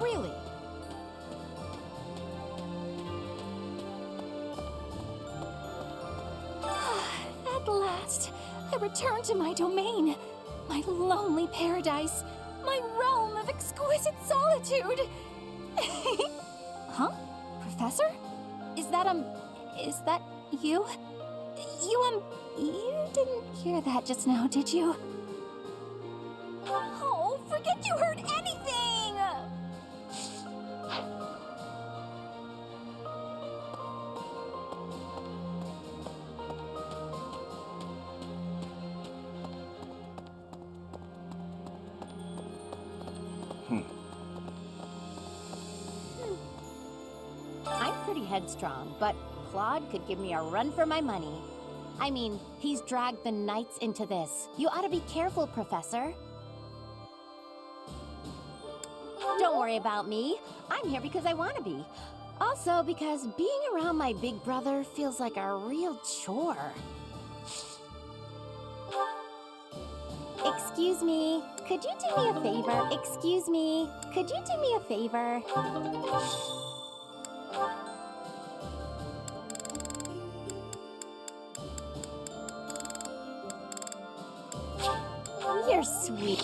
Really? At last, I return to my domain, my lonely paradise, my realm of exquisite solitude. Huh? Professor? Is that you? You didn't hear that just now, did you? Oh, forget you heard anything! I'm pretty headstrong, but Claude could give me a run for my money. I mean, he's dragged the Knights into this. You ought to be careful, Professor. Don't worry about me. I'm here because I want to be. Also, because being around my big brother feels like a real chore. Excuse me, could you do me a favor? Excuse me, could you do me a favor? You're sweet.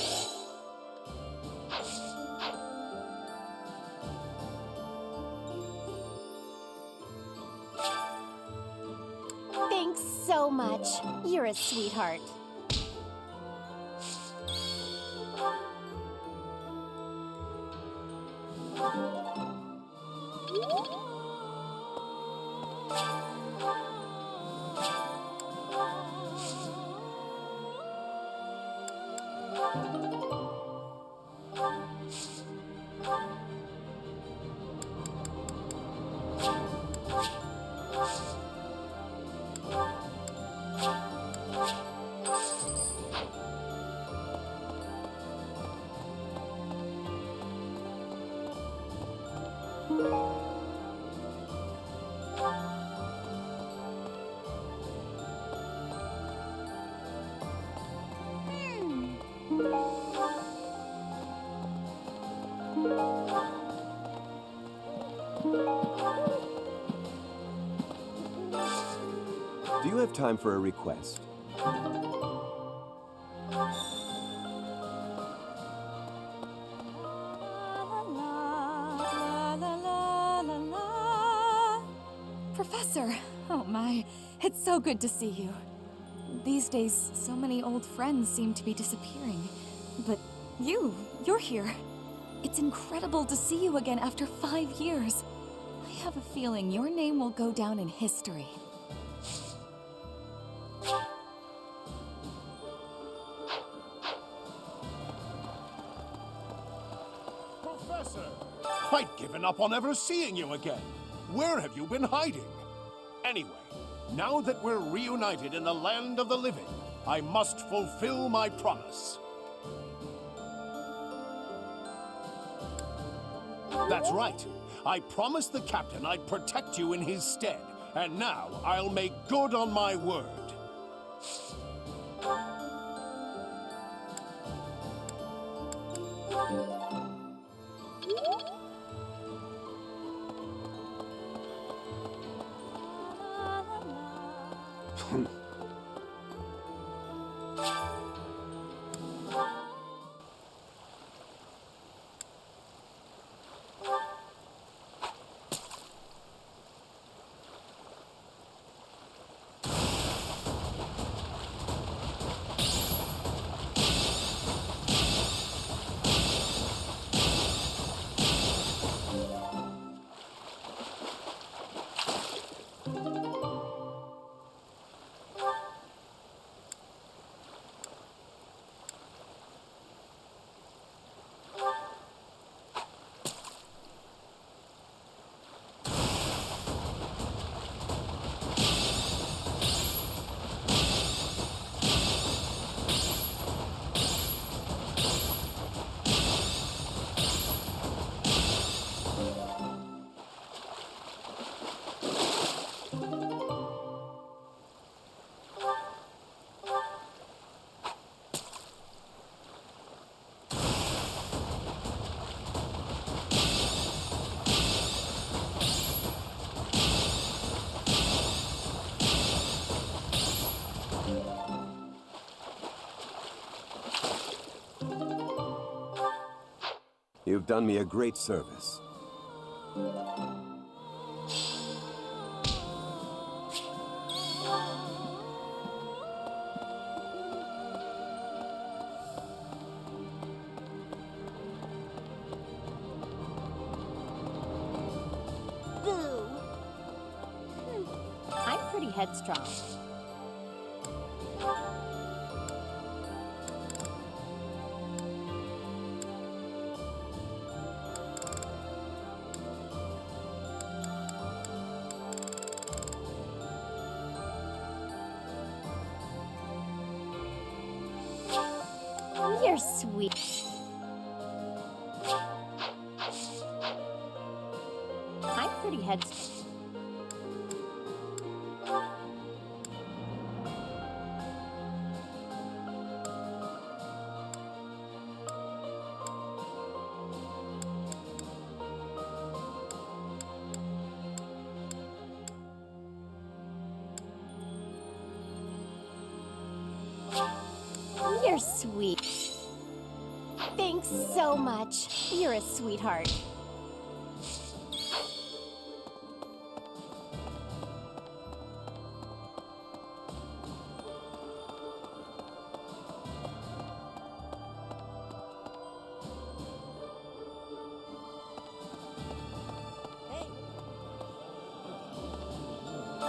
Thanks so much. You're a sweetheart. Do you have time for a request? Professor! Oh my, it's so good to see you. These days, so many old friends seem to be disappearing. But you're here. It's incredible to see you again after 5 years. I have a feeling your name will go down in history. Professor! I'd given up on ever seeing you again. Where have you been hiding? Anyway, now that we're reunited in the land of the living, I must fulfill my promise. That's right. I promised the captain I'd protect you in his stead, and now I'll make good on my word. You've done me a great service. Boo! I'm pretty headstrong. You're sweet. I'm pretty headstrong. You're sweet. Thanks so much. You're a sweetheart.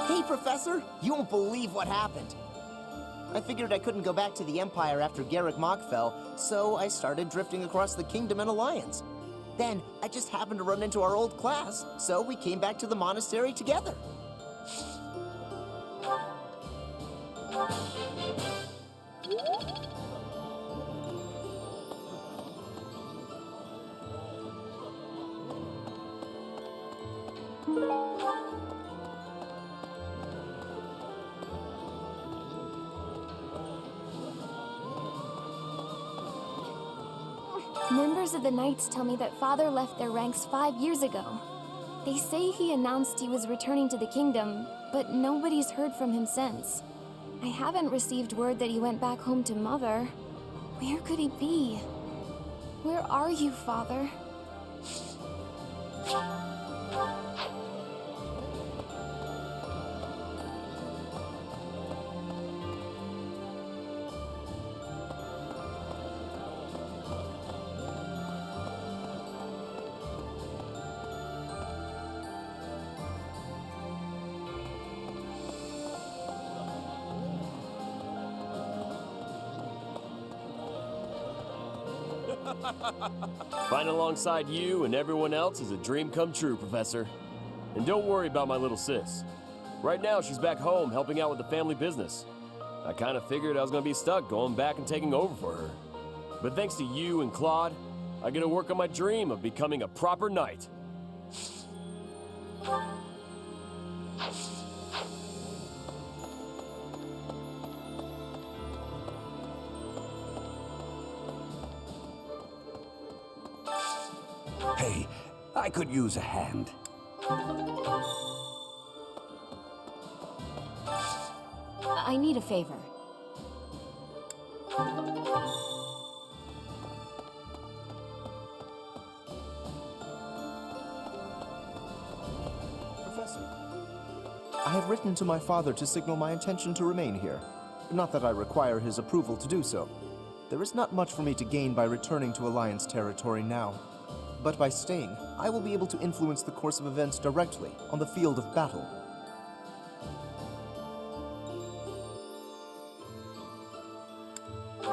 Hey, Professor! You won't believe what happened. I figured I couldn't go back to the Empire after Garrick Mach fell, so I started drifting across the Kingdom and Alliance. Then, I just happened to run into our old class, so we came back to the monastery together. Members of the Knights tell me that Father left their ranks 5 years ago. They say he announced he was returning to the kingdom, but nobody's heard from him since. I haven't received word that he went back home to Mother. Where could he be? Where are you, Father? Fighting alongside you and everyone else is a dream come true, Professor. And don't worry about my little sis. Right now, she's back home helping out with the family business. I kind of figured I was going to be stuck going back and taking over for her. But thanks to you and Claude, I get to work on my dream of becoming a proper knight. Hey, I could use a hand. I need a favor. Professor, I have written to my father to signal my intention to remain here. Not that I require his approval to do so. There is not much for me to gain by returning to Alliance territory now. But by staying, I will be able to influence the course of events directly on the field of battle.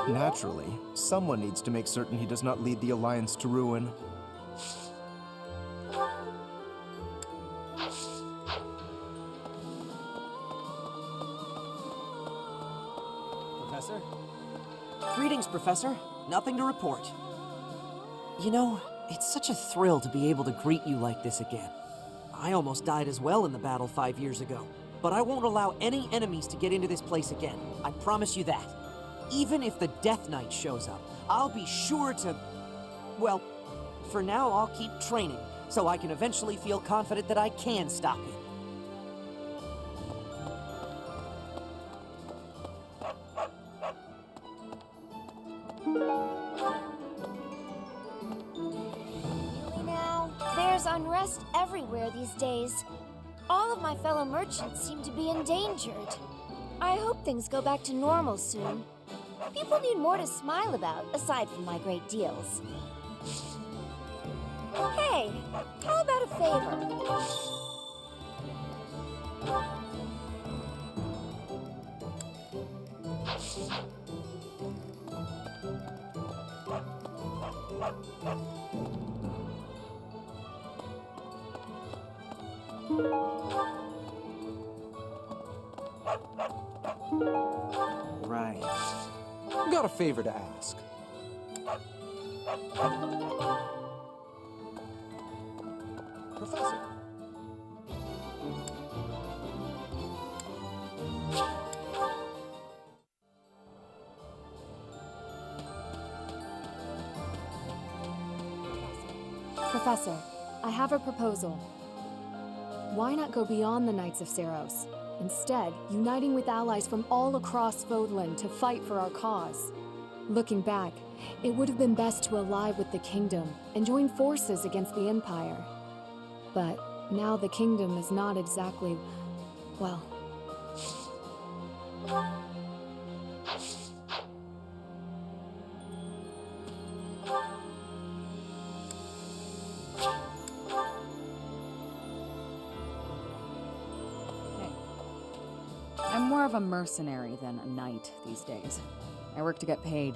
Naturally, someone needs to make certain he does not lead the Alliance to ruin. Professor? Greetings, Professor. Nothing to report. You know, it's such a thrill to be able to greet you like this again. I almost died as well in the battle 5 years ago, but I won't allow any enemies to get into this place again. I promise you that. Even if the Death Knight shows up, I'll be sure to... Well, for now I'll keep training, so I can eventually feel confident that I can stop him. everywhere these days. All of my fellow merchants seem to be endangered. I hope things go back to normal soon. People need more to smile about, aside from my great deals. Hey, how about a favor? Right. Got a favor to ask. Professor. Professor, I have a proposal. Why not go beyond the Knights of Seros? Instead, uniting with allies from all across Vodland to fight for our cause. Looking back, it would have been best to ally with the Kingdom and join forces against the Empire. But now the Kingdom is not exactly, well... I'm more of a mercenary than a knight these days. I work to get paid.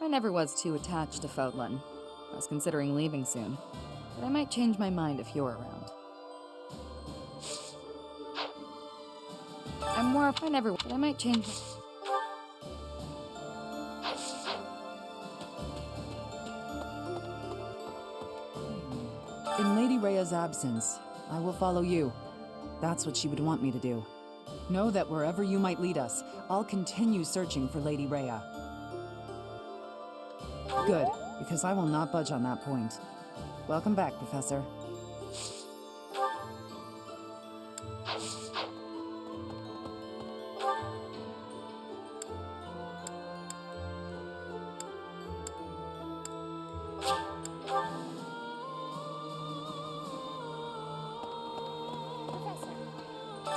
I never was too attached to Fodlan. I was considering leaving soon, but I might change my mind if you're around. I might change... In Lady Rhea's absence, I will follow you. That's what she would want me to do. Know that wherever you might lead us, I'll continue searching for Lady Rhea. Good, because I will not budge on that point. Welcome back, Professor.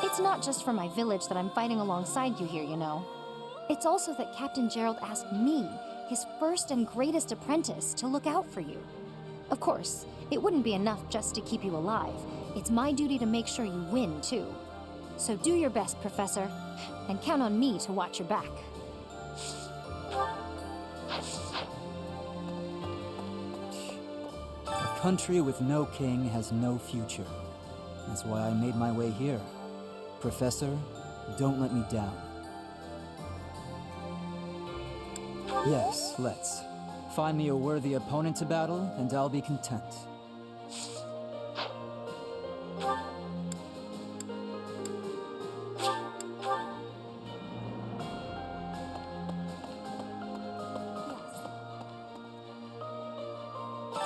It's not just for my village that I'm fighting alongside you here, you know. It's also that Captain Gerald asked me, his first and greatest apprentice, to look out for you. Of course, it wouldn't be enough just to keep you alive. It's my duty to make sure you win, too. So do your best, Professor, and count on me to watch your back. A country with no king has no future. That's why I made my way here. Professor, don't let me down. Yes, let's. Find me a worthy opponent to battle, and I'll be content.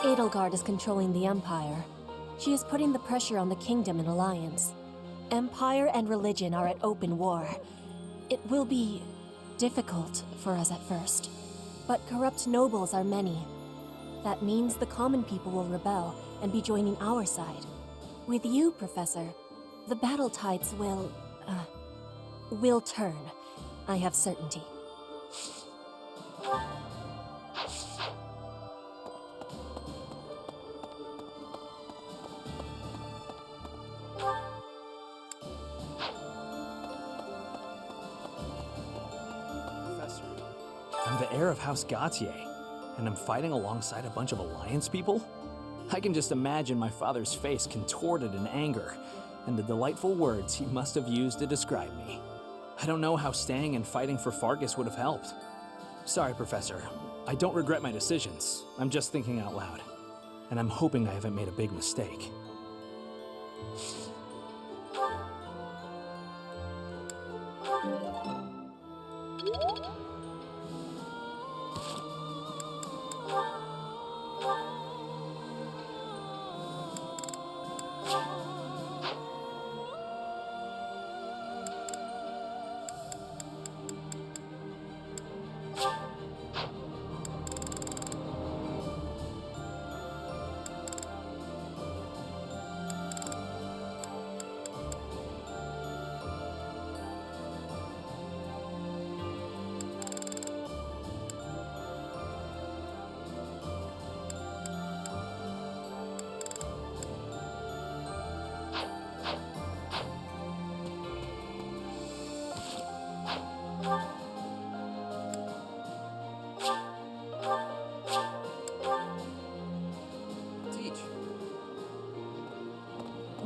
Edelgard is controlling the Empire. She is putting the pressure on the Kingdom in alliance. Empire and religion are at open war. It will be difficult for us at first, but corrupt nobles are many. That means the common people will rebel and be joining our side. With you, Professor, the battle tides will turn. I have certainty. I'm the heir of House Gautier, and I'm fighting alongside a bunch of Alliance people? I can just imagine my father's face contorted in anger, and the delightful words he must have used to describe me. I don't know how staying and fighting for Fargus would have helped. Sorry, Professor. I don't regret my decisions. I'm just thinking out loud. And I'm hoping I haven't made a big mistake.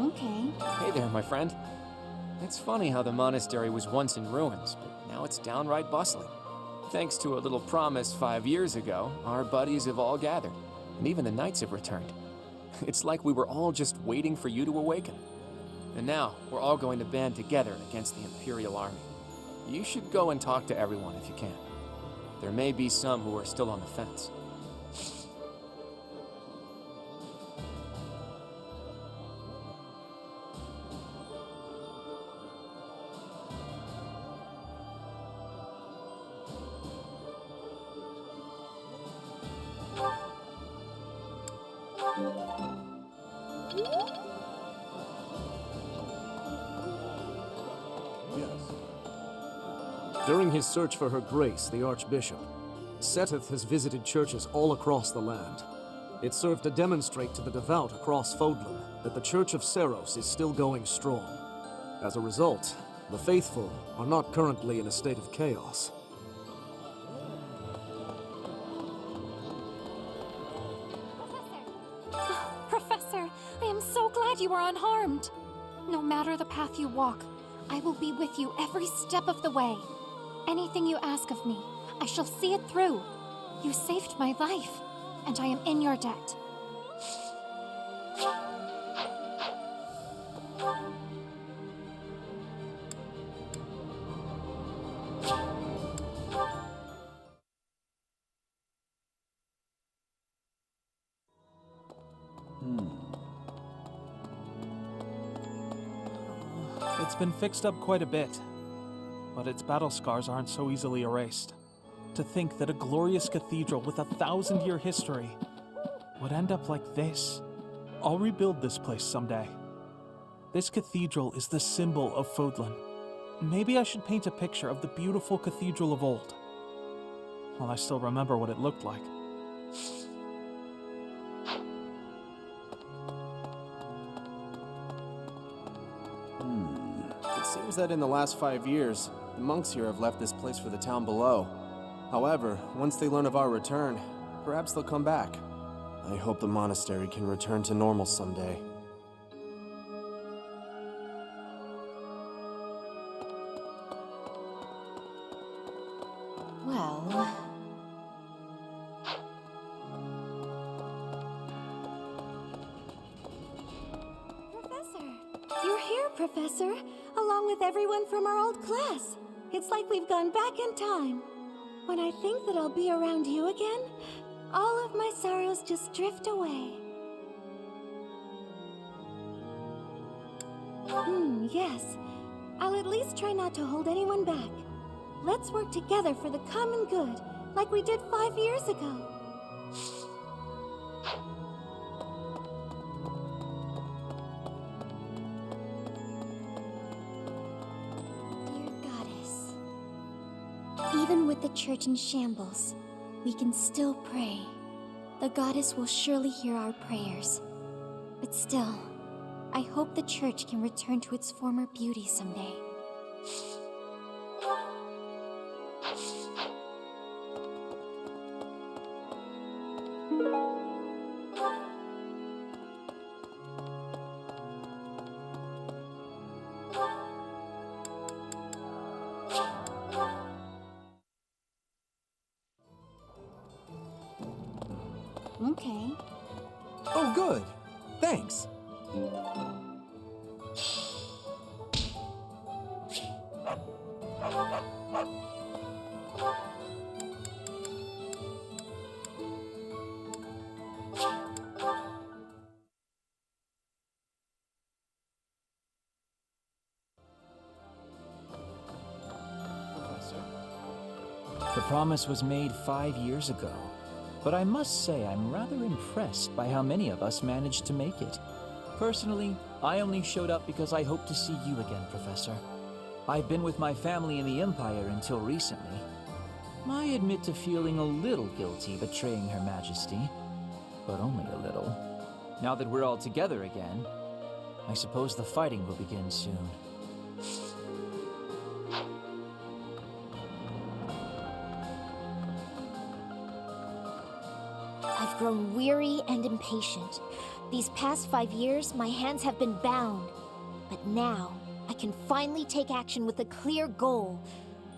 Okay. Hey there, my friend. It's funny how the monastery was once in ruins, but now it's downright bustling. Thanks to a little promise 5 years ago, our buddies have all gathered, and even the knights have returned. It's like we were all just waiting for you to awaken. And now, we're all going to band together against the Imperial Army. You should go and talk to everyone if you can. There may be some who are still on the fence. During his search for her grace, the Archbishop, Seteth has visited churches all across the land. It served to demonstrate to the devout across Fodlan that the Church of Seros is still going strong. As a result, the faithful are not currently in a state of chaos. Professor, I am so glad you are unharmed. No matter the path you walk, I will be with you every step of the way. Anything you ask of me, I shall see it through. You saved my life, and I am in your debt. It's been fixed up quite a bit, but its battle scars aren't so easily erased. To think that a glorious cathedral with a 1,000-year history would end up like this. I'll rebuild this place someday. This cathedral is the symbol of Fodlan. Maybe I should paint a picture of the beautiful cathedral of old. Well, I still remember what it looked like. It seems that in the last 5 years, the monks here have left this place for the town below. However, once they learn of our return, perhaps they'll come back. I hope the monastery can return to normal someday. Well... You're here, Professor, along with everyone from our old class. It's like we've gone back in time. When I think that I'll be around you again, all of my sorrows just drift away. Yes. I'll at least try not to hold anyone back. Let's work together for the common good, like we did 5 years ago. Even with the church in shambles, we can still pray. The goddess will surely hear our prayers. But still, I hope the church can return to its former beauty someday. Okay. Oh, good. Thanks. The promise was made 5 years ago, but I must say I'm rather impressed by how many of us managed to make it. Personally, I only showed up because I hope to see you again, Professor. I've been with my family in the Empire until recently. I admit to feeling a little guilty betraying Her Majesty, but only a little. Now that we're all together again, I suppose the fighting will begin soon. I've grown weary and impatient. These past 5 years, my hands have been bound. But now, I can finally take action with a clear goal.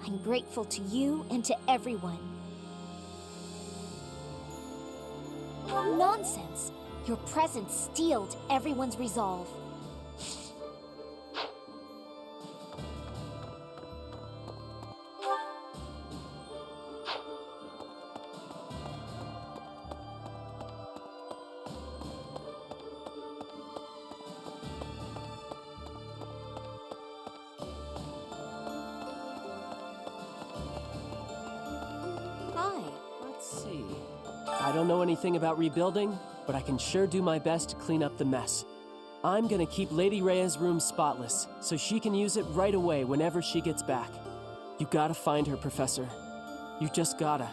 I'm grateful to you and to everyone. Nonsense! Your presence steeled everyone's resolve. Let's see. I don't know anything about rebuilding, but I can sure do my best to clean up the mess. I'm gonna keep Lady Rhea's room spotless, so she can use it right away whenever she gets back. You gotta find her, Professor. You just gotta.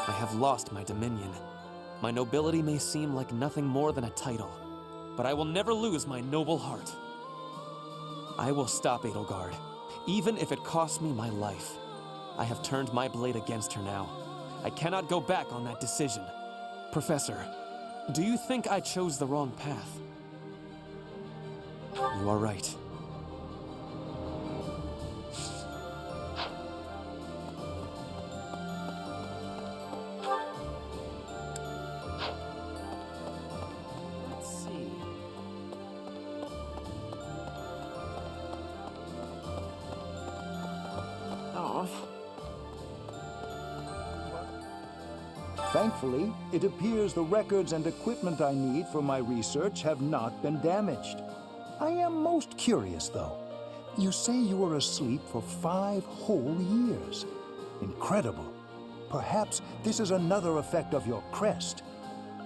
I have lost my dominion. My nobility may seem like nothing more than a title, but I will never lose my noble heart. I will stop Edelgard, even if it costs me my life. I have turned my blade against her now. I cannot go back on that decision. Professor, do you think I chose the wrong path? You are right. Thankfully, it appears the records and equipment I need for my research have not been damaged. I am most curious, though. You say you were asleep for 5 whole years. Incredible. Perhaps this is another effect of your crest.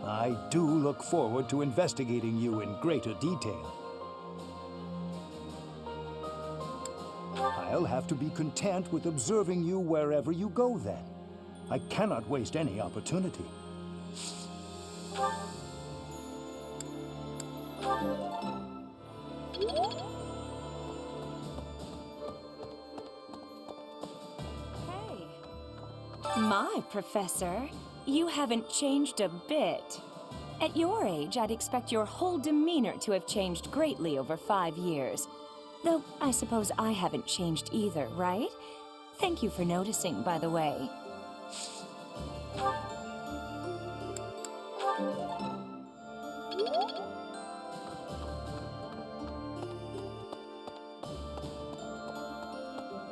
I do look forward to investigating you in greater detail. I'll have to be content with observing you wherever you go, then. I cannot waste any opportunity. My Professor, you haven't changed a bit. At your age, I'd expect your whole demeanor to have changed greatly over 5 years. Though I suppose I haven't changed either, right? Thank you for noticing, by the way.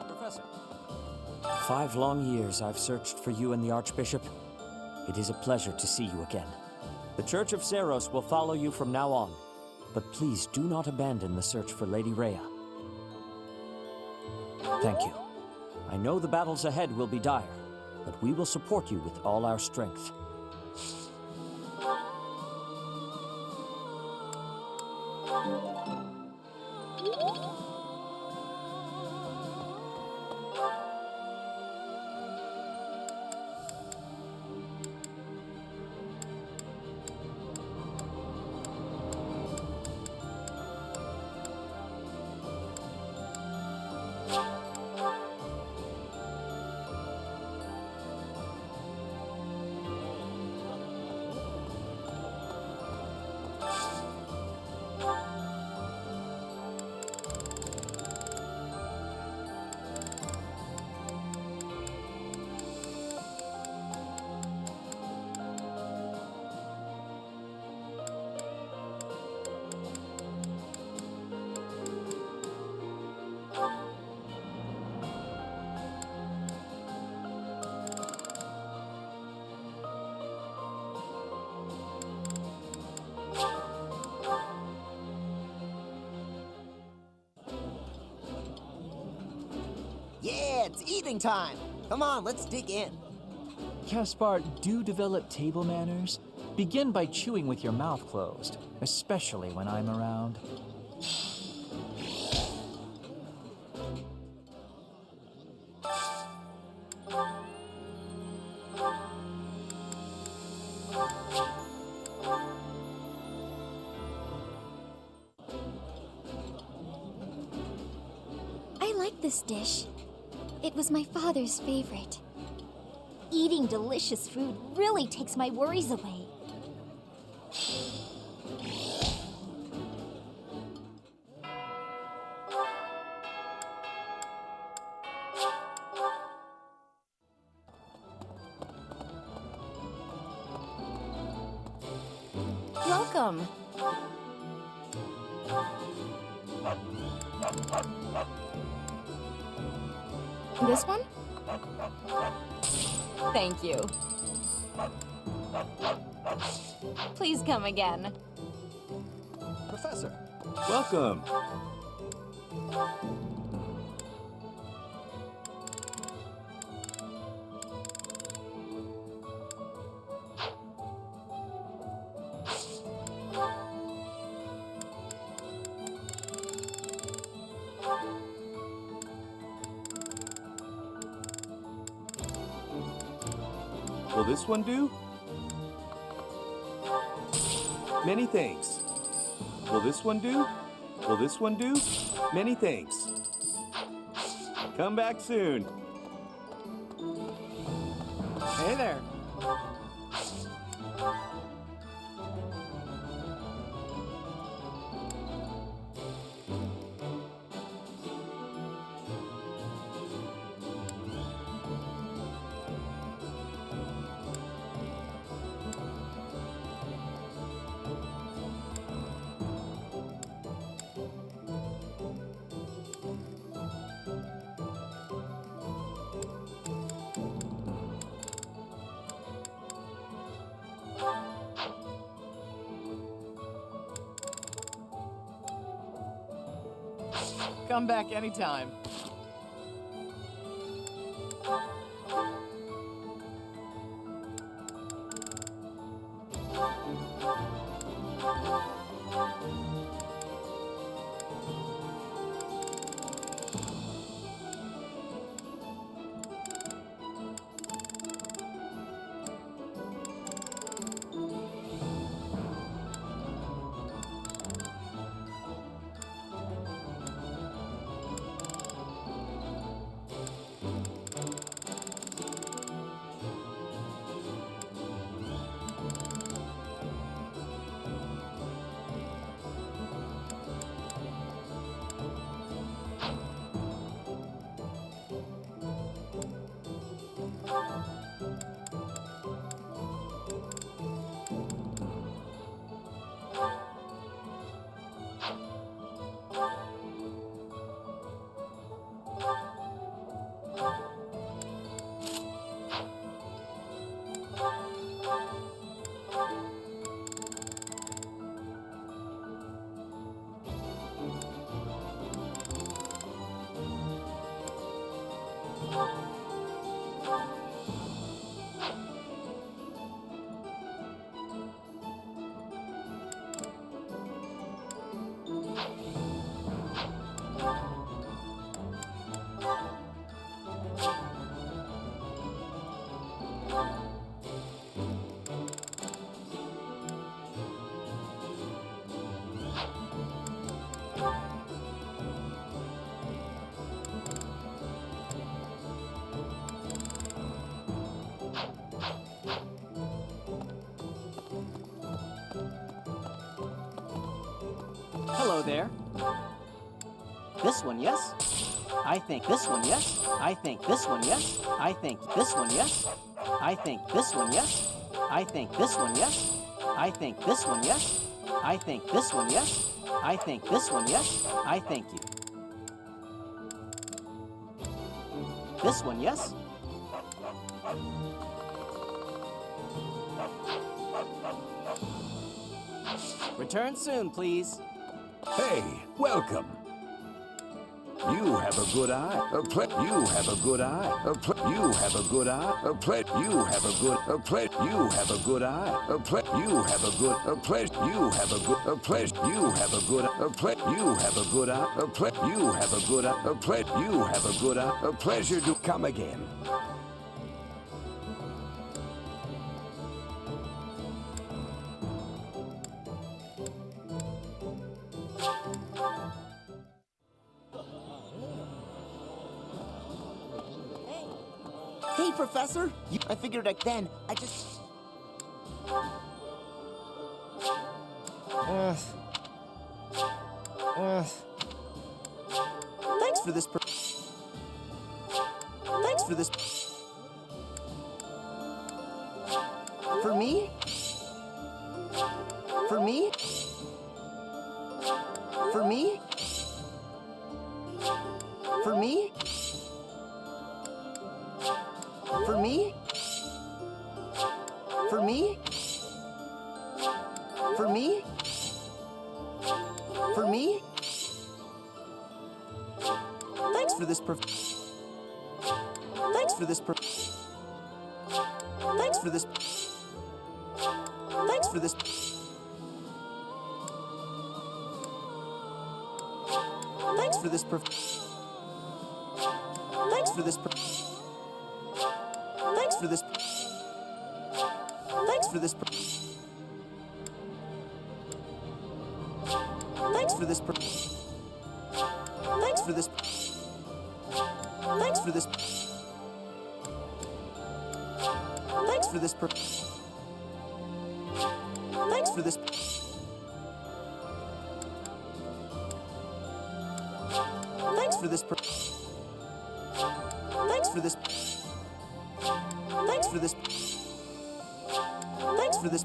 Professor. 5 long years I've searched for you and the Archbishop. It is a pleasure to see you again. The Church of Seros will follow you from now on, but please do not abandon the search for Lady Rhea. Thank you. I know the battles ahead will be dire, but we will support you with all our strength. Yeah, it's eating time. Come on, let's dig in. Caspar, do develop table manners. Begin by chewing with your mouth closed, especially when I'm around. I like this dish. It was my father's favorite. Eating delicious food really takes my worries away. Welcome. This one? Thank you. Please come again. Professor, welcome. Will this one do? Many thanks. Will this one do? Will this one do? Many thanks. Come back soon. Hey there. Come back anytime. Hello there. This one, yes? I think this one, yes? I think this one, yes? I think this one, yes? I think this one, yes? I think this one, yes? I think this one, yes? I think this one, yes? I think this one, yes? I thank you. This one, yes? Return soon, please. Hey, welcome. You have a good eye. You have a good eye. You have a good eye. You have a good. You have a good eye. You have a good. You have a good. You have a good. You have a good eye. You have a good eye. You have a good eye. A pleasure to come again. Hey, Professor! I figured back then, I just... Thanks for this Thanks for this For me? For me? For me? For me? For me? For me? For me? For me? Thanks for this Thanks for this Thanks for this Thanks for this Thanks for this Thanks for this Thanks for this Thanks for this Thanks for this Thanks for this Thanks for this Thanks for this Thanks for this Thanks for this Thanks for this Thanks for this Thanks for this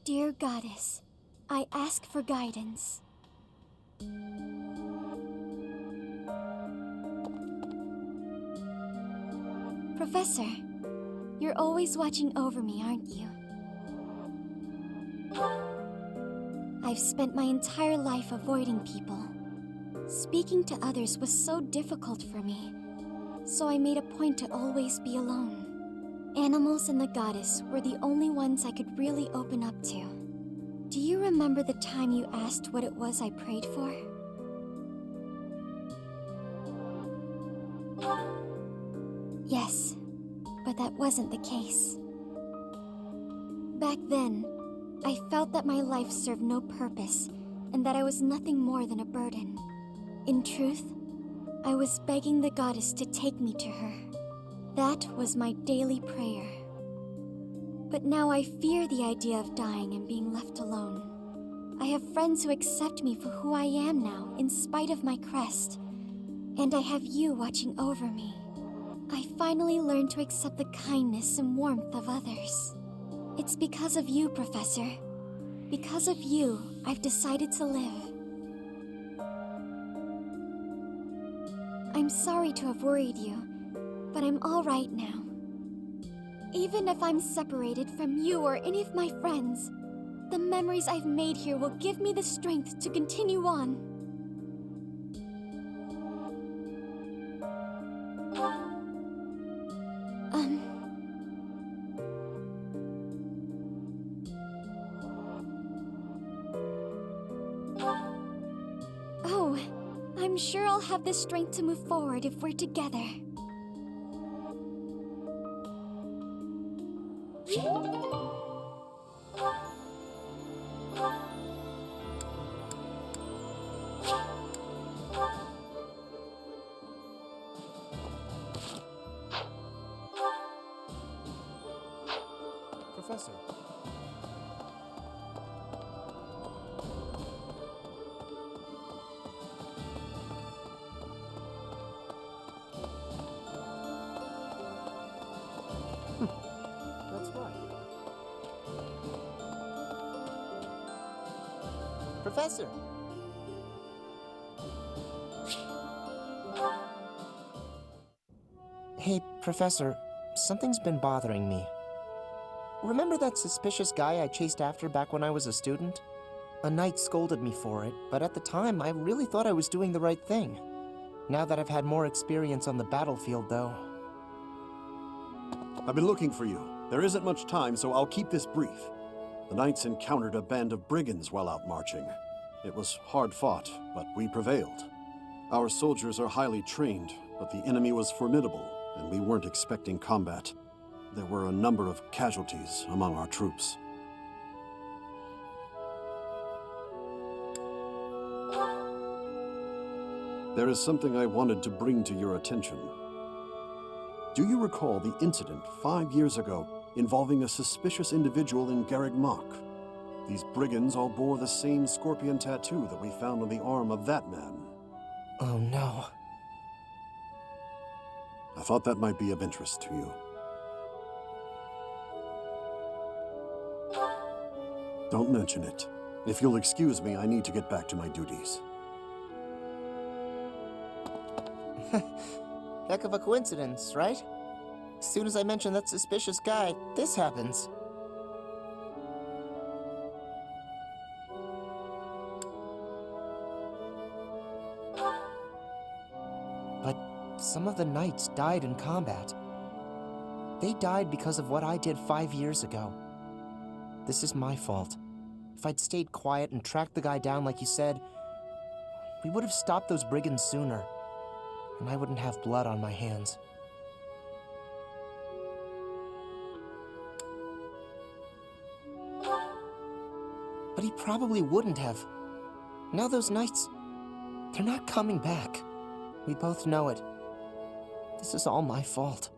Dear Goddess, I ask for guidance. Professor, you're always watching over me, aren't you? I've spent my entire life avoiding people. Speaking to others was so difficult for me, so I made a point to always be alone. Animals and the goddess were the only ones I could really open up to. Do you remember the time you asked what it was I prayed for? Yes, but that wasn't the case. Back then, I felt that my life served no purpose and that I was nothing more than a burden. In truth, I was begging the goddess to take me to her. That was my daily prayer. But now I fear the idea of dying and being left alone. I have friends who accept me for who I am now, in spite of my crest. And I have you watching over me. I finally learned to accept the kindness and warmth of others. It's because of you, Professor. Because of you, I've decided to live. I'm sorry to have worried you, but I'm all right now. Even if I'm separated from you or any of my friends, the memories I've made here will give me the strength to continue on. Oh, I'm sure I'll have the strength to move forward if we're together. Professor. That's right. Professor! Hey, Professor, something's been bothering me. Remember that suspicious guy I chased after back when I was a student? A knight scolded me for it, but at the time I really thought I was doing the right thing. Now that I've had more experience on the battlefield, though... I've been looking for you. There isn't much time, so I'll keep this brief. The knights encountered a band of brigands while out marching. It was hard fought, but we prevailed. Our soldiers are highly trained, but the enemy was formidable, and we weren't expecting combat. There were a number of casualties among our troops. There is something I wanted to bring to your attention. Do you recall the incident 5 years ago involving a suspicious individual in Garreg Mach? These brigands all bore the same scorpion tattoo that we found on the arm of that man. Oh no. I thought that might be of interest to you. Don't mention it. If you'll excuse me, I need to get back to my duties. Heck of a coincidence, right? As soon as I mention that suspicious guy, this happens. But some of the knights died in combat. They died because of what I did 5 years ago. This is my fault. If I'd stayed quiet and tracked the guy down like you said, we would have stopped those brigands sooner, and I wouldn't have blood on my hands. But he probably wouldn't have. Now those knights, they're not coming back. We both know it. This is all my fault.